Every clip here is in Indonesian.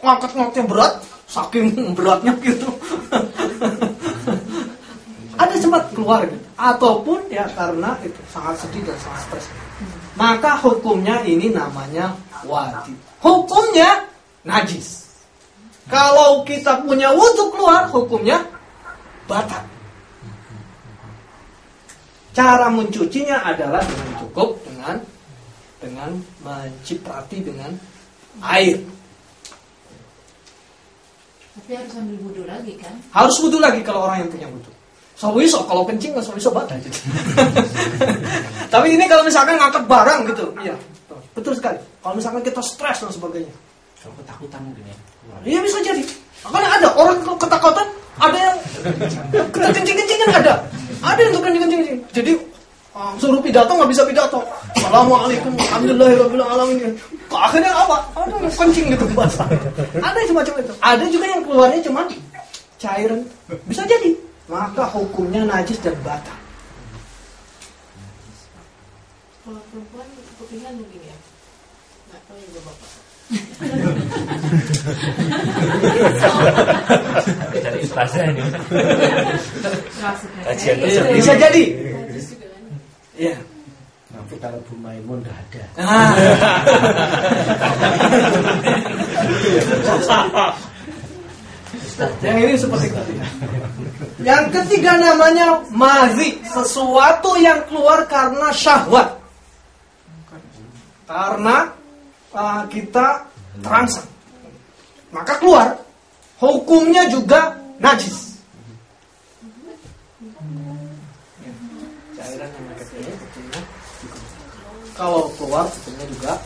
ngangkat-ngangkatnya berat, saking beratnya gitu. Ada sempat keluar gitu. Ataupun ya karena itu sangat sedih dan sangat stres. Maka hukumnya ini namanya wadi. Hukumnya najis. Kalau kita punya wudhu keluar, hukumnya batal. Cara mencucinya adalah dengan cukup dengan menciprati dengan air. Tapi harus ambil wudhu lagi kan? Harus wudhu lagi kalau orang yang punya wudhu. Sawiso kalau kencing nggak sawiso batal. Tapi ini kalau misalkan ngangkat barang gitu, iya betul sekali. Kalau misalkan kita stres dan sebagainya, kalau ketakutan mungkin ya. Iya bisa jadi. Makanya ada orang ketakutan, ada yang kencing-kencingan ada yang kencing-kencing. Jadi suruh pidato nggak bisa pidato. Assalamualaikum, alhamdulillahirabbil alamin. Kok akhirnya apa? Ada yang kencing gitu basah. Ada yang semacam itu. Ada juga yang keluarnya cuma cairan. Bisa jadi. Maka hukumnya najis dan batal. Kalau perempuan kepingan mungkin ya. Nggak tahu ya bapak. Cari ustazah ini. Kajian Bisa jadi. Iya. Tapi kalau Bu Maimun nggak ada. Yang ini seperti itu. Yang ketiga namanya mazi, sesuatu yang keluar karena syahwat. Karena kita terangsang, maka keluar. Hukumnya juga najis. Cairan yang kecil hukumnya juga. Kalau keluar hukumnya juga.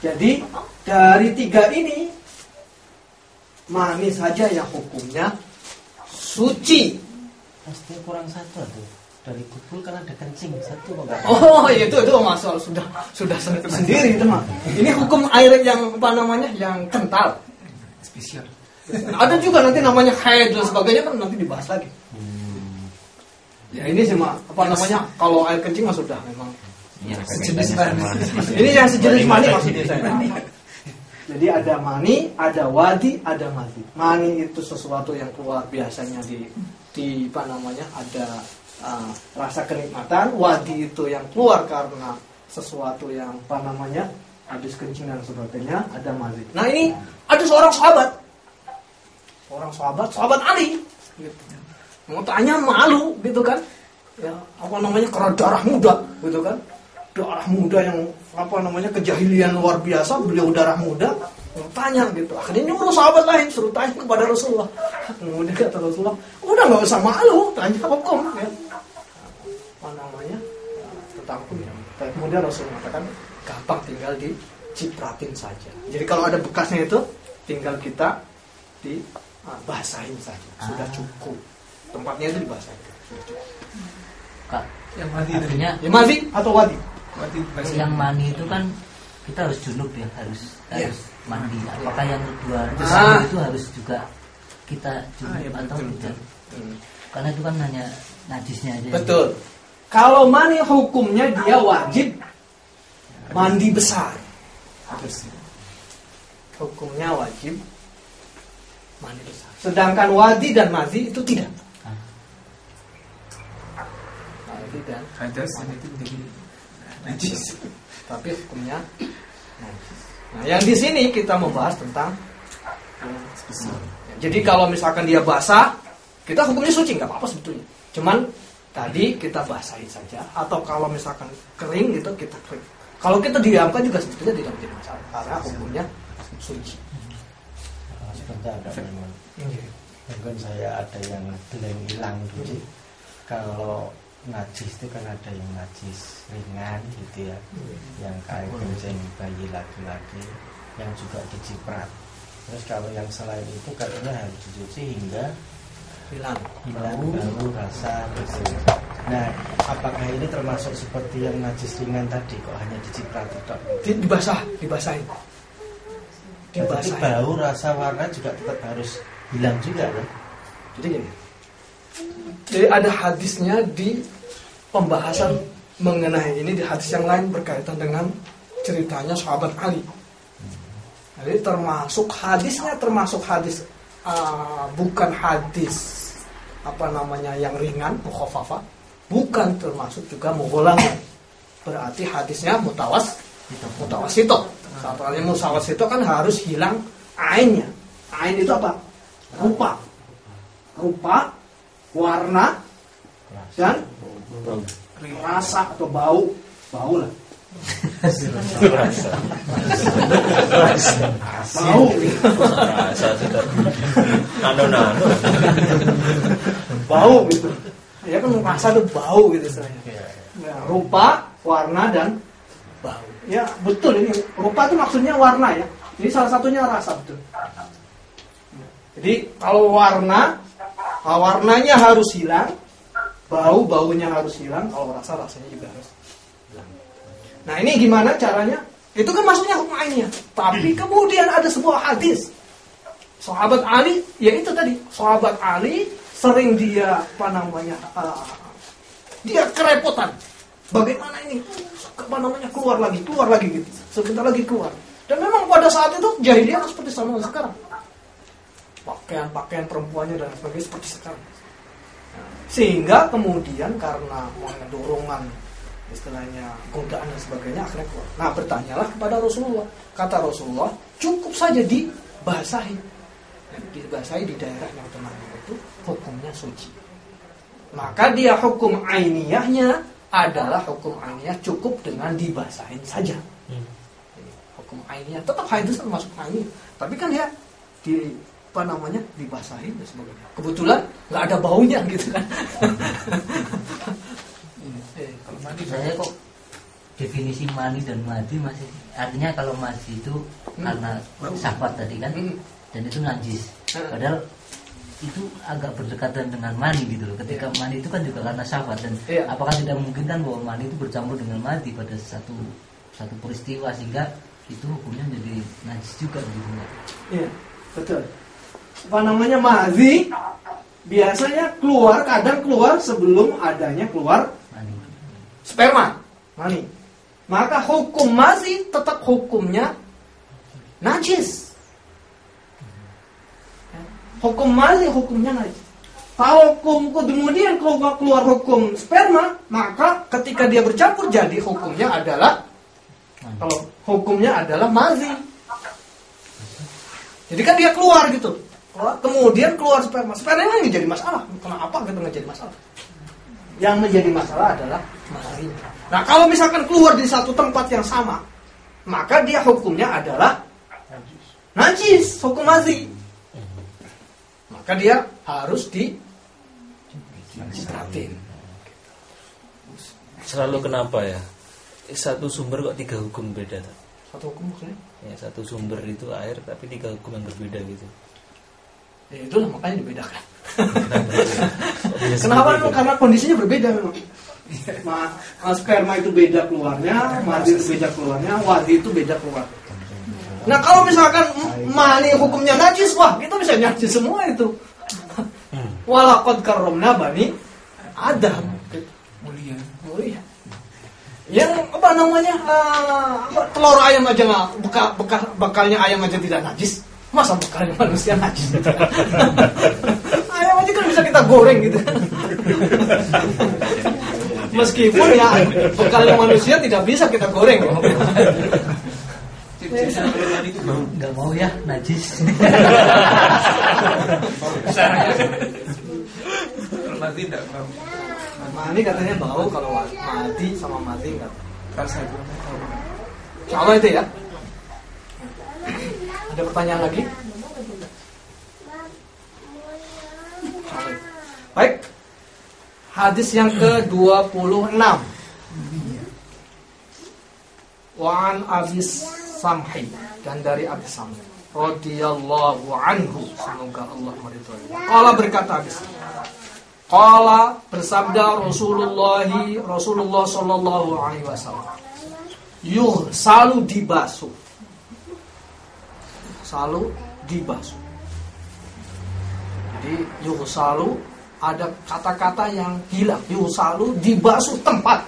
Jadi dari tiga ini mani saja yang hukumnya suci. Pasti kurang satu tuh. Dari kubul kan ada kencing satu kok enggak. Oh, itu masalah sudah sendiri itu mah. Ini hukum air yang apa namanya? Yang kental. spesial. Ada juga nanti namanya haid dan sebagainya kan nanti dibahas lagi. Ya ini cuma apa namanya? Kalau air kencing mah sudah memang Sejenis mani. Ini yang sejenis mani maksudnya saya. Jadi ada mani, ada wadi, ada mazi. Mani itu sesuatu yang keluar biasanya di apa namanya? Ada rasa kenikmatan. Wadi itu yang keluar karena sesuatu yang apa namanya? Habis kencing dan sebagainya. Ada mazi. Nah ini ada seorang sahabat Ali. Gitu. Mau tanya malu gitu kan? Ya apa namanya? Karena darah muda gitu kan? Darah muda yang apa namanya kejahilian luar biasa, beliau darah muda, tanya gitu. Akhirnya nyuruh sahabat lain suruh tanya kepada Rasulullah. Kemudian kata Rasulullah, udah nggak usah malu, tanya hukum. Ya. Apa namanya tentang hukum. Kemudian Rasulullah mengatakan gampang, tinggal dicipratin saja. Jadi kalau ada bekasnya itu, tinggal kita dibasahin saja, sudah cukup. Tempatnya itu dibasahin, sudah cukup. Kak, yang mati artinya ya mazi atau wadi. Yang mani itu kan kita harus junub ya, harus mandi. Apakah yang kedua itu harus juga kita junub atau tidak? Karena itu kan hanya najisnya aja. Betul. Kalau mani hukumnya dia wajib mandi besar. Hukumnya wajib mandi besar. Sedangkan wadi dan mazi itu tidak. Wadi dan hadas itu menjadi najis. Tapi hukumnya najis. Nah, yang di sini kita membahas tentang Spesial. jadi kalau misalkan dia basah, kita hukumnya suci, nggak apa-apa sebetulnya. Cuman tadi kita basahin saja. Atau kalau misalkan kering gitu, kita kering. Kalau kita diamkan juga sebetulnya tidak menjadi masalah karena hukumnya suci. Sebentar ada memang. Mungkin saya ada yang belum hilang dulu. Kalau najis itu kan ada yang najis ringan gitu ya, yang kayak kencing bayi laki-laki, yang juga diciprat. Terus kalau yang selain itu katanya harus dicuci hingga Hilang bau rasa bersih. Nah, apakah ini termasuk seperti yang najis ringan tadi, kok hanya diciprat tidak? Dibasahin. Tapi bau rasa warna juga tetap harus hilang juga kan? Jadi gini. Jadi ada hadisnya di pembahasan mengenai ini, di hadis yang lain berkaitan dengan ceritanya sahabat Ali. Jadi termasuk hadisnya, termasuk hadis bukan hadis yang ringan, mukhafafah, bukan termasuk juga mughalladhah. Berarti hadisnya mutawasito. Satuannya mutawasito kan harus hilang ainnya. Ain itu apa? Rupa, warna, dan rasa atau bau lah. Bau bau gitu ya kan, rasa itu bau gitu istilahnya ya, rupa, warna, dan bau ya. Betul, ini rupa itu maksudnya warna ya, ini salah satunya rasa, betul. Jadi kalau warnanya harus hilang, baunya harus hilang, kalau rasanya juga harus hilang. Nah ini gimana caranya? Itu kan maksudnya hukum ainnya. Tapi kemudian ada sebuah hadis sahabat Ali, ya itu tadi, sahabat Ali sering dia dia kerepotan. Bagaimana ini? Keluar lagi gitu. Sebentar lagi keluar. Dan memang pada saat itu jahiliyah seperti sama sekarang. Pakaian perempuannya dan sebagainya seperti sekarang. Sehingga kemudian karena dorongan, istilahnya godaan dan sebagainya, akhirnya keluar. Nah bertanyalah kepada Rasulullah. Kata Rasulullah, cukup saja dibasahi di daerah yang tenang itu, hukumnya suci. Maka dia hukum ainiyahnya adalah hukum ainiyah cukup dengan dibasahin saja. Hukum ainiyah tetap hadis termasuk ainiyah, tapi kan ya dibasahin dan sebagainya. Kebetulan nggak ada baunya gitu kan. Saya kok definisi mani dan madi masih, artinya kalau madi itu karena syahwat tadi kan, dan itu najis. Padahal itu agak berdekatan dengan mani gitu loh. Ketika mani itu kan juga karena syahwat, dan apakah tidak memungkinkan bahwa mani itu bercampur dengan madi pada satu peristiwa sehingga itu hukumnya menjadi najis juga gitu. Iya, betul. Madi biasanya kadang keluar sebelum adanya keluar sperma, mani. Maka hukum mazi tetap hukumnya najis. Hukum mazi hukumnya najis. Kalau kemudian keluar hukum sperma, maka ketika dia bercampur jadi hukumnya adalah mazi. Jadi kan dia keluar gitu. Kemudian keluar sperma. Sperma ini nggak jadi masalah. Kenapa gitu nggak jadi masalah? Yang menjadi masalah adalah mazi. Nah kalau misalkan keluar di satu tempat yang sama, maka dia hukumnya adalah najis, hukum mazi. Maka dia harus dicipratin. Selalu kenapa ya? Satu sumber kok 3 hukum beda? Satu hukum maksudnya? Ya, satu sumber itu air, tapi 3 hukum yang berbeda gitu. Ya itulah makanya dibedakan. Kenapa? Karena kondisinya berbeda memang. Sperma itu beda keluarnya, mazi itu beda keluarnya, wazi itu beda keluar. Nah kalau misalkan mani hukumnya najis, wah kita bisa najis semua itu. Walaqad karramna bani Adam. Mulia. Yang telur ayam aja bekalnya ayam aja tidak najis, masa bekalnya manusia najis? Ayam aja kan bisa kita goreng gitu. Meskipun ya bekalnya manusia tidak bisa kita goreng. Nggak mau ya najis. Mati tidak mau. Mani katanya bau, kalau mati sama mati enggak. Rasa itu. Insyaallah itu ya. Ada pertanyaan lagi? Baik. Hadis yang ke-26. Wa an Abi Samhi, dan dari Abi Samhi radhiyallahu anhu, semoga Allah meridhai. Qala berkata Abi Samhi. Qala bersabda Rasulullah sallallahu alaihi wasallam. Yughsalu dibasuh. Salu dibasuh. Jadi yughsalu ada kata-kata yang hilang. Yughsalu dibasuh tempat.